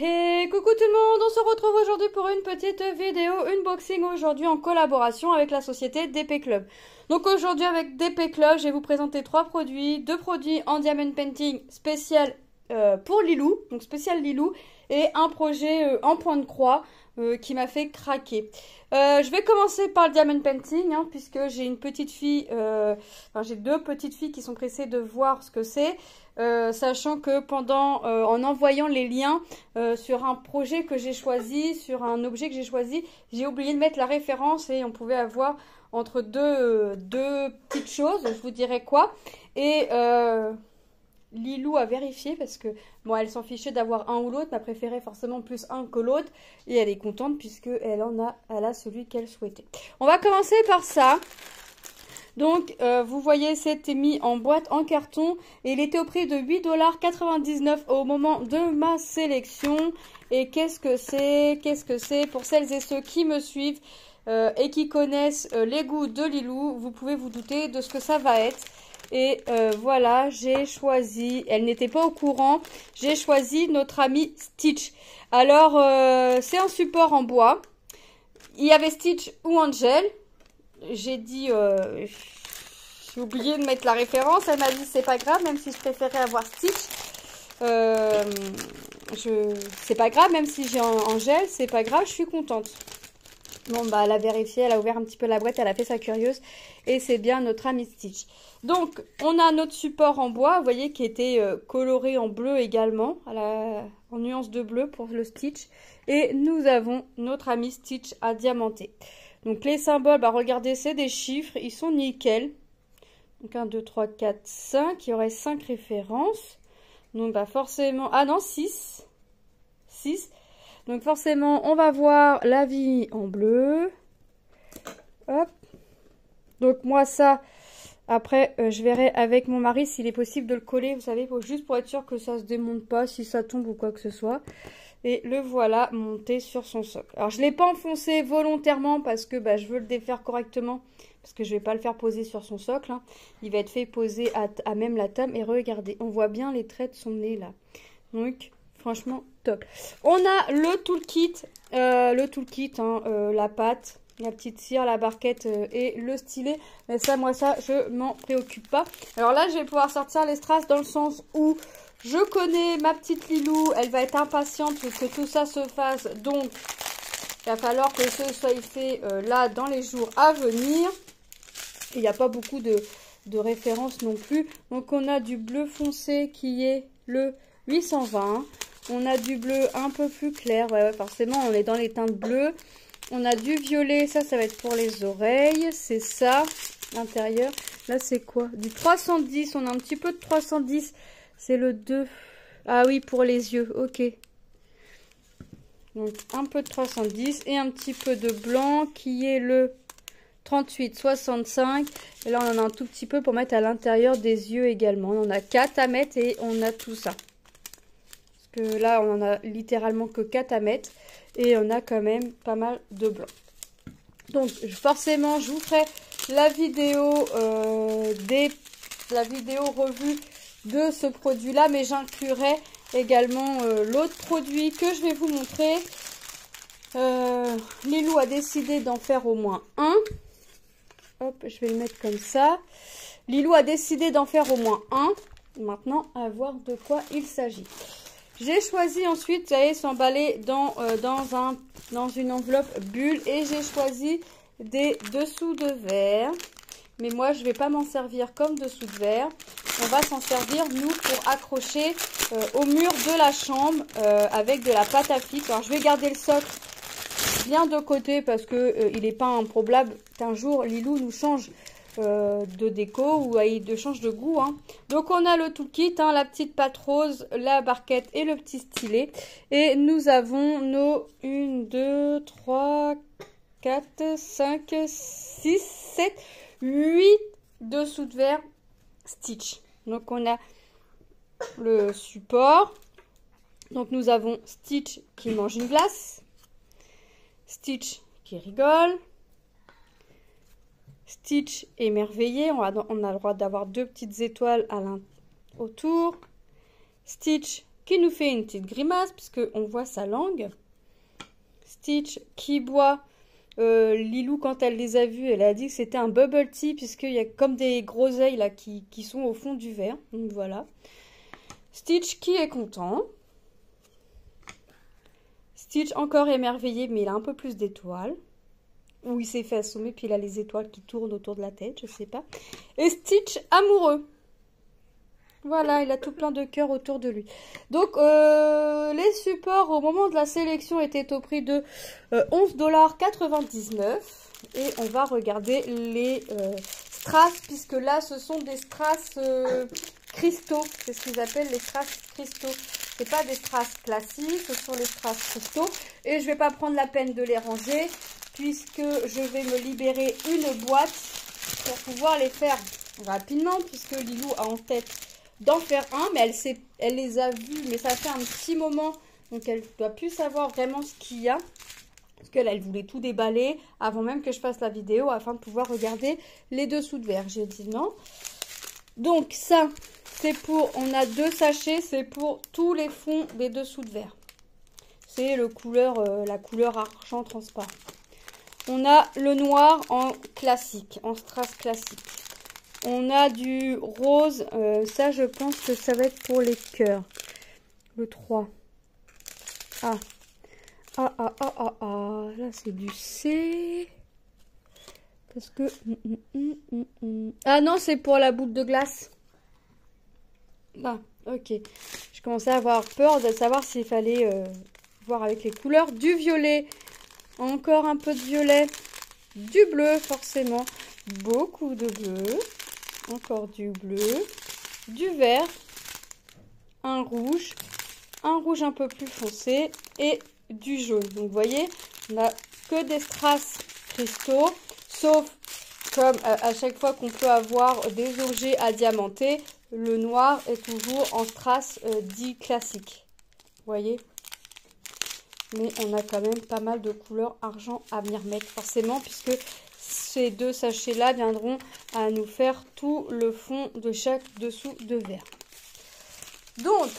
Et coucou tout le monde, on se retrouve aujourd'hui pour une petite vidéo unboxing aujourd'hui en collaboration avec la société DP Club. Donc aujourd'hui avec DP Club, je vais vous présenter trois produits, deux produits en diamond painting spécial pour Lilou, donc spécial Lilou, et un projet en point de croix qui m'a fait craquer. Je vais commencer par le diamond painting puisque j'ai une petite fille, j'ai deux petites filles qui sont pressées de voir ce que c'est. Sachant que en envoyant les liens sur un projet que j'ai choisi, sur un objet que j'ai choisi, j'ai oublié de mettre la référence et on pouvait avoir entre deux petites choses, je vous dirai quoi. Et Lilou a vérifié parce que bon, elle s'en fichait d'avoir un ou l'autre, mais elle préférait forcément plus un que l'autre et elle est contente puisque elle a celui qu'elle souhaitait. On va commencer par ça. Donc, vous voyez, c'était mis en boîte en carton et il était au prix de 8,99 € au moment de ma sélection. Et qu'est-ce que c'est pour celles et ceux qui me suivent et qui connaissent les goûts de Lilou, vous pouvez vous douter de ce que ça va être. Et voilà, j'ai choisi, elle n'était pas au courant, j'ai choisi notre ami Stitch. Alors, c'est un support en bois. Il y avait Stitch ou Angel. J'ai dit, j'ai oublié de mettre la référence. Elle m'a dit c'est pas grave, même si je préférais avoir Stitch. C'est pas grave, même si j'ai Angèle, c'est pas grave, je suis contente. Bon bah elle a vérifié, elle a ouvert un petit peu la boîte, elle a fait sa curieuse et c'est bien notre ami Stitch. Donc on a notre support en bois, vous voyez, qui était coloré en bleu également, en nuance de bleu pour le Stitch. Et nous avons notre ami Stitch à diamanter. Donc les symboles, bah regardez, c'est des chiffres, ils sont nickel. Donc 1, 2, 3, 4, 5, il y aurait 5 références. Donc bah forcément, ah non, 6. 6. Donc forcément, on va voir la vie en bleu. Hop. Donc moi ça, après je verrai avec mon mari s'il est possible de le coller, vous savez, juste pour être sûr que ça se démonte pas, si ça tombe ou quoi que ce soit. Et le voilà monté sur son socle. Alors je ne l'ai pas enfoncé volontairement parce que je veux le défaire correctement. Parce que je ne vais pas le faire poser sur son socle. Il va être fait poser à même la table. Et regardez, on voit bien les traits de son nez là. Donc franchement top. On a le toolkit. La pâte, la petite cire, la barquette et le stylet. Mais ça, moi ça, je m'en préoccupe pas. Alors là, je vais pouvoir sortir les strass dans le sens où... je connais ma petite Lilou, elle va être impatiente que tout ça se fasse, donc il va falloir que ce soit fait là dans les jours à venir. Il n'y a pas beaucoup de références non plus. Donc on a du bleu foncé qui est le 820. On a du bleu un peu plus clair, ouais, forcément on est dans les teintes bleues. On a du violet, ça va être pour les oreilles, c'est ça, l'intérieur. Là c'est quoi? Du 310, on a un petit peu de 310. C'est le 2. Ah oui, pour les yeux. Ok. Donc, un peu de 310 et un petit peu de blanc qui est le 38,65. Et là, on en a un tout petit peu pour mettre à l'intérieur des yeux également. On en a 4 à mettre et on a tout ça. Parce que là, on en a littéralement que 4 à mettre. Et on a quand même pas mal de blanc. Donc, forcément, je vous ferai la vidéo revue de ce produit là, mais j'inclurai également l'autre produit que je vais vous montrer. Lilou a décidé d'en faire au moins un. Hop, je vais le mettre comme ça. Lilou a décidé d'en faire au moins un. Maintenant, à voir de quoi il s'agit. J'ai choisi ensuite, vous allez s'emballer dans une enveloppe bulle et j'ai choisi des dessous de verre. Mais moi, je ne vais pas m'en servir comme dessous de verre. On va s'en servir, nous, pour accrocher au mur de la chambre avec de la pâte à fixe. Alors, je vais garder le socle bien de côté parce que il n'est pas improbable qu'un jour, Lilou nous change de déco ou il change de goût. Donc, on a le toolkit, la petite pâte rose, la barquette et le petit stylet. Et nous avons nos 1, 2, 3, 4, 5, 6, 7... 8 dessous de verre Stitch. Donc on a le support. Donc nous avons Stitch qui mange une glace, Stitch qui rigole, Stitch émerveillé. On a le droit d'avoir deux petites étoiles autour. Stitch qui nous fait une petite grimace puisque on voit sa langue. Stitch qui boit. Lilou, quand elle les a vus, elle a dit que c'était un bubble tea puisqu'il y a comme des groseilles là qui sont au fond du verre. Donc voilà. Stitch qui est content. Stitch encore émerveillé, mais il a un peu plus d'étoiles. Ou il s'est fait assommer, puis il a les étoiles qui tournent autour de la tête, je sais pas. Et Stitch amoureux. Voilà, il a tout plein de cœurs autour de lui. Donc, les supports au moment de la sélection étaient au prix de 11,99 $. Et on va regarder les strass, puisque là, ce sont des strass cristaux. C'est ce qu'ils appellent les strass cristaux. C'est pas des strass classiques, ce sont les strass cristaux. Et je vais pas prendre la peine de les ranger, puisque je vais me libérer une boîte pour pouvoir les faire rapidement, puisque Lilou a en tête d'en faire un, mais elle les a vus, mais ça fait un petit moment, donc elle ne doit plus savoir vraiment ce qu'il y a, parce qu'elle elle voulait tout déballer avant même que je fasse la vidéo, afin de pouvoir regarder les dessous de verre. J'ai dit non. Donc ça, c'est pour, on a 2 sachets, c'est pour tous les fonds des dessous de verre. C'est la couleur argent transparent. On a le noir en classique, en strass classique. On a du rose, ça je pense que ça va être pour les cœurs. Le 3. Là c'est du C. Parce que... Ah non, c'est pour la boule de glace. Ah, ok. Je commençais à avoir peur de savoir s'il fallait voir avec les couleurs. Du violet, encore un peu de violet. Du bleu, forcément. Beaucoup de bleu. Encore du bleu, du vert, un rouge un peu plus foncé et du jaune. Donc vous voyez, on n'a que des strass cristaux, sauf comme à chaque fois qu'on peut avoir des objets à diamanter, le noir est toujours en strass dit classique. Vous voyez? Mais on a quand même pas mal de couleurs argent à venir mettre forcément, puisque ces 2 sachets-là viendront à nous faire tout le fond de chaque dessous de verre. Donc,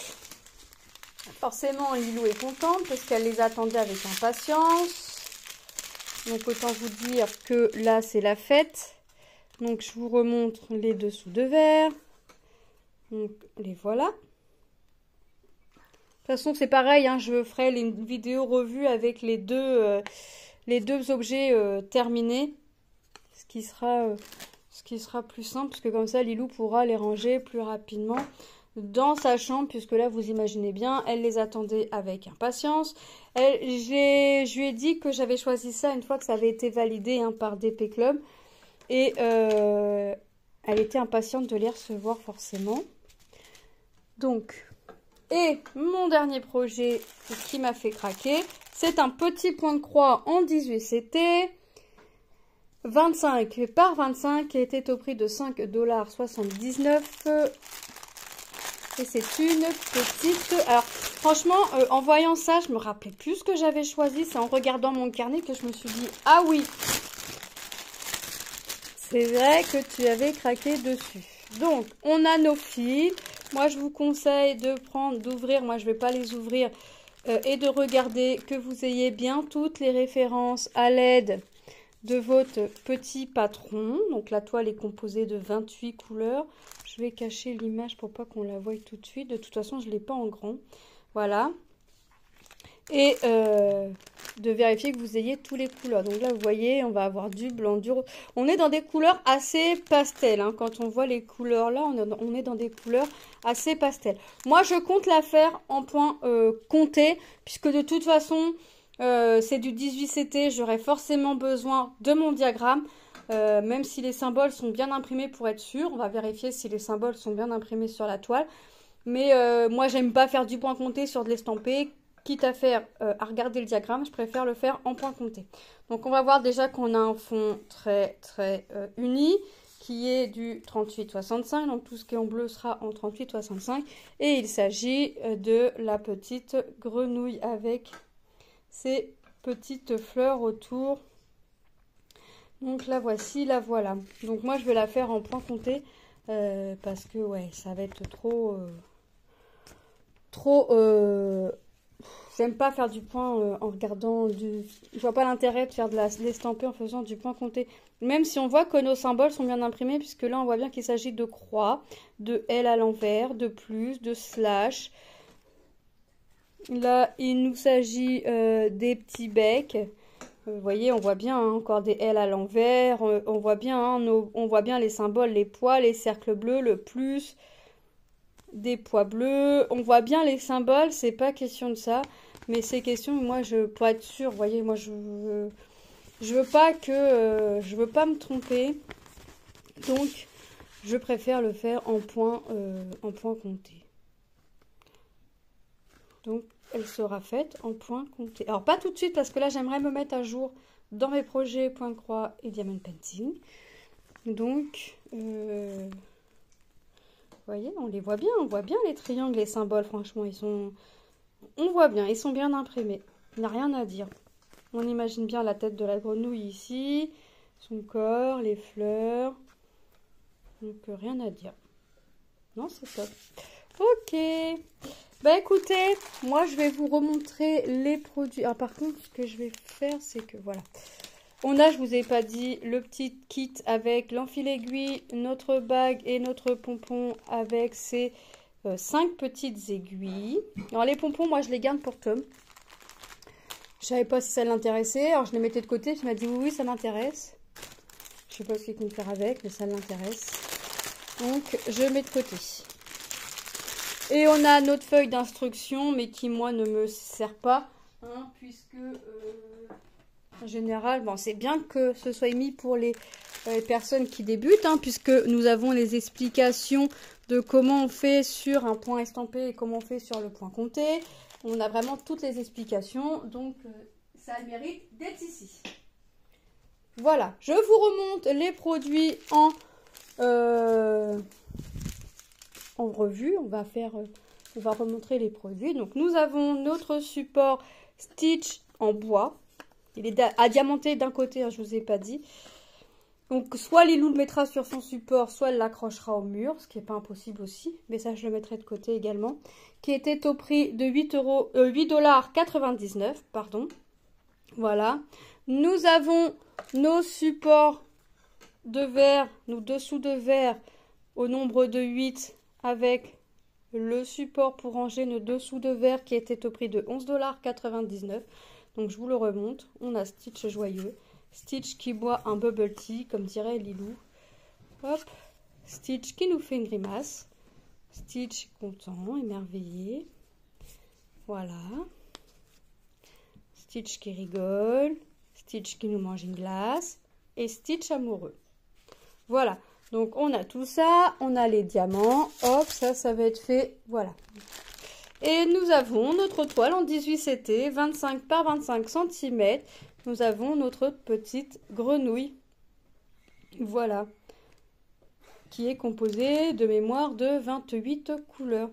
forcément, Lilou est contente parce qu'elle les attendait avec impatience. Donc, autant vous dire que là, c'est la fête. Donc, je vous remontre les dessous de verre. Donc, les voilà. De toute façon, c'est pareil, hein, je ferai les vidéos revues avec les deux objets terminés. Ce qui sera plus simple, parce que comme ça, Lilou pourra les ranger plus rapidement dans sa chambre, puisque là, vous imaginez bien, elle les attendait avec impatience. Je lui ai dit que j'avais choisi ça une fois que ça avait été validé hein, par DP Club. Et elle était impatiente de les recevoir, forcément. Donc, et mon dernier projet qui m'a fait craquer, c'est un petit point de croix en 18 CT. 25 par 25 qui était au prix de 5,79 $. Et c'est une petite... Alors, franchement, en voyant ça, je me rappelais plus ce que j'avais choisi. C'est en regardant mon carnet que je me suis dit, ah oui, c'est vrai que tu avais craqué dessus. Donc, on a nos fils. Moi, je vous conseille d'ouvrir. Moi, je ne vais pas les ouvrir. Et de regarder que vous ayez bien toutes les références à l'aide de votre petit patron. Donc la toile est composée de 28 couleurs. Je vais cacher l'image pour pas qu'on la voie tout de suite. De toute façon, je ne l'ai pas en grand. Voilà. Et de vérifier que vous ayez tous les couleurs. Donc là, vous voyez, on va avoir du blanc, du rose. On est dans des couleurs assez pastel. Hein. Quand on voit les couleurs là, on est dans des couleurs assez pastel. Moi, je compte la faire en point compté, puisque de toute façon... c'est du 18 CT, j'aurai forcément besoin de mon diagramme, même si les symboles sont bien imprimés pour être sûr. On va vérifier si les symboles sont bien imprimés sur la toile. Mais moi, j'aime pas faire du point compté sur de l'estampé. Quitte à faire, à regarder le diagramme, je préfère le faire en point compté. Donc, on va voir déjà qu'on a un fond très uni, qui est du 38-65. Donc, tout ce qui est en bleu sera en 38-65. Et il s'agit de la petite grenouille avec... ces petites fleurs autour. Donc la voici, la voilà. Donc moi je vais la faire en point compté parce que ouais, ça va être trop trop... J'aime pas faire du point en regardant du... Je vois pas l'intérêt de faire de l'estamper en faisant du point compté. Même si on voit que nos symboles sont bien imprimés, puisque là on voit bien qu'il s'agit de croix, de L à l'envers, de plus, de slash. Là il nous s'agit des petits becs. Vous voyez, on voit bien hein, encore des L à l'envers. On voit bien, hein, on voit bien les symboles, les poids, les cercles bleus, le plus, des poids bleus. On voit bien les symboles, c'est pas question de ça. Mais c'est question, moi, pour être sûre, vous voyez, moi, je veux pas me tromper. Donc, je préfère le faire en point compté. Donc, elle sera faite en point compté. Alors, pas tout de suite, parce que là, j'aimerais me mettre à jour dans mes projets point croix et diamond painting. Donc, vous voyez, on les voit bien. On voit bien les triangles, les symboles, franchement, on voit bien, ils sont bien imprimés. Il n'y a rien à dire. On imagine bien la tête de la grenouille ici, son corps, les fleurs. Donc rien à dire. Non, c'est top. Ok. Bah écoutez, moi je vais vous remontrer les produits. Ah par contre, ce que je vais faire, c'est que voilà. On a, je vous ai pas dit, le petit kit avec l'enfil aiguille, notre bague et notre pompon avec ses 5 petites aiguilles. Alors les pompons, moi je les garde pour Tom. Je savais pas si ça l'intéressait, alors je les mettais de côté. Il m'a dit oui, ça m'intéresse. Je sais pas ce qu'il compte faire avec, mais ça l'intéresse. Donc je mets de côté. Et on a notre feuille d'instruction, mais qui moi ne me sert pas, hein, puisque en général, bon, c'est bien que ce soit mis pour les personnes qui débutent, hein, puisque nous avons les explications de comment on fait sur un point estampé et comment on fait sur le point compté. On a vraiment toutes les explications, donc ça a le mérite d'être ici. Voilà, je vous remonte les produits en revue. On va remontrer les produits. Donc nous avons notre support Stitch en bois. Il est adiamanté d'un côté, hein, je ne vous ai pas dit. Donc soit Lilou le mettra sur son support, soit elle l'accrochera au mur, ce qui n'est pas impossible aussi. Mais ça, je le mettrai de côté également. Qui était au prix de 8,99 $, pardon. Voilà. Nous avons nos supports de verre, nos dessous de verre au nombre de 8 avec le support pour ranger nos dessous de verre qui était au prix de 11,99 $. Donc je vous le remonte. On a Stitch joyeux. Stitch qui boit un bubble tea, comme dirait Lilou. Hop. Stitch qui nous fait une grimace. Stitch content, émerveillé. Voilà. Stitch qui rigole. Stitch qui nous mange une glace. Et Stitch amoureux. Voilà. Donc on a tout ça. On a les diamants. Hop, ça va être fait. Voilà. Et nous avons notre toile en 18 CT, 25 par 25 cm. Nous avons notre petite grenouille. Voilà. Qui est composée de mémoire de 28 couleurs.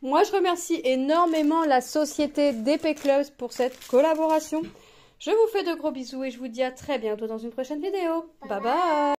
Moi, je remercie énormément la société DP Clubs pour cette collaboration. Je vous fais de gros bisous et je vous dis à très bientôt dans une prochaine vidéo. Bye bye!